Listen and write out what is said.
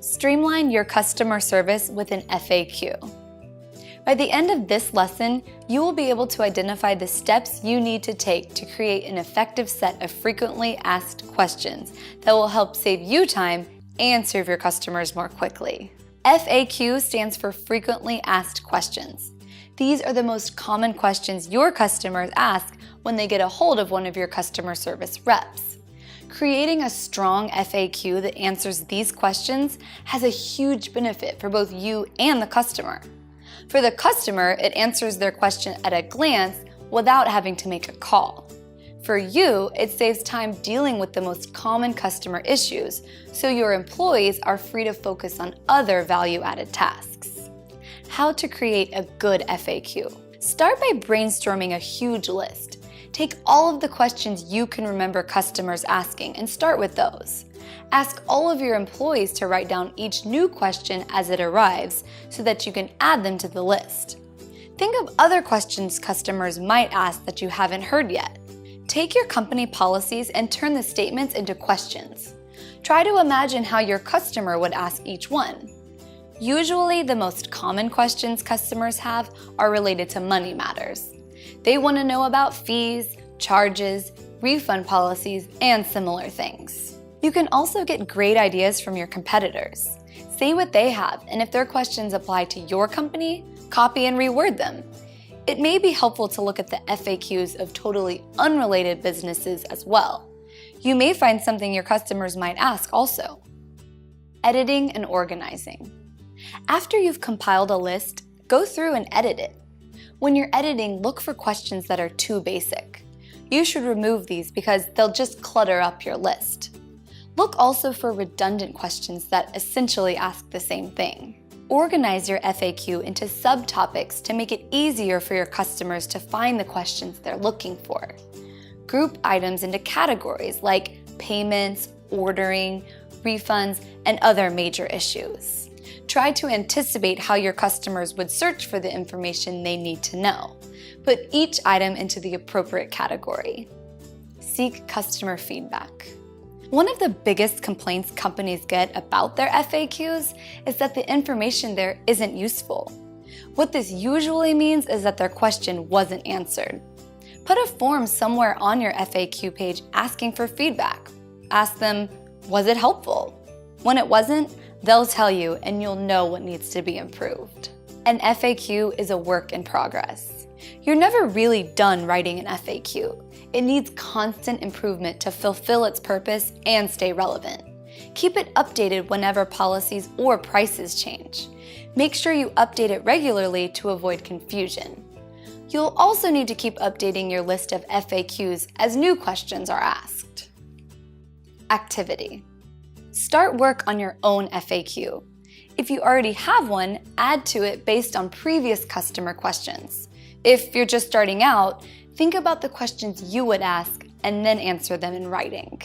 Streamline your customer service with an FAQ. By the end of this lesson, you will be able to identify the steps you need to take to create an effective set of frequently asked questions that will help save you time and serve your customers more quickly. FAQ stands for Frequently Asked Questions. These are the most common questions your customers ask when they get a hold of one of your customer service reps. Creating a strong FAQ that answers these questions has a huge benefit for both you and the customer. For the customer, it answers their question at a glance without having to make a call. For you, it saves time dealing with the most common customer issues, so your employees are free to focus on other value-added tasks. How to create a good FAQ. Start by brainstorming a huge list. Take all of the questions you can remember customers asking and start with those. Ask all of your employees to write down each new question as it arrives so that you can add them to the list. Think of other questions customers might ask that you haven't heard yet. Take your company policies and turn the statements into questions. Try to imagine how your customer would ask each one. Usually, the most common questions customers have are related to money matters. They want to know about fees, charges, refund policies, and similar things. You can also get great ideas from your competitors. See what they have, and if their questions apply to your company, copy and reword them. It may be helpful to look at the FAQs of totally unrelated businesses as well. You may find something your customers might ask also. Editing and organizing. After you've compiled a list, go through and edit it. When you're editing, look for questions that are too basic. You should remove these because they'll just clutter up your list. Look also for redundant questions that essentially ask the same thing. Organize your FAQ into subtopics to make it easier for your customers to find the questions they're looking for. Group items into categories like payments, ordering, refunds, and other major issues. Try to anticipate how your customers would search for the information they need to know. Put each item into the appropriate category. Seek customer feedback. One of the biggest complaints companies get about their FAQs is that the information there isn't useful. What this usually means is that their question wasn't answered. Put a form somewhere on your FAQ page asking for feedback. Ask them, was it helpful? When it wasn't, they'll tell you and you'll know what needs to be improved. An FAQ is a work in progress. You're never really done writing an FAQ. It needs constant improvement to fulfill its purpose and stay relevant. Keep it updated whenever policies or prices change. Make sure you update it regularly to avoid confusion. You'll also need to keep updating your list of FAQs as new questions are asked. Activity. Start work on your own FAQ. If you already have one, add to it based on previous customer questions. If you're just starting out, think about the questions you would ask and then answer them in writing.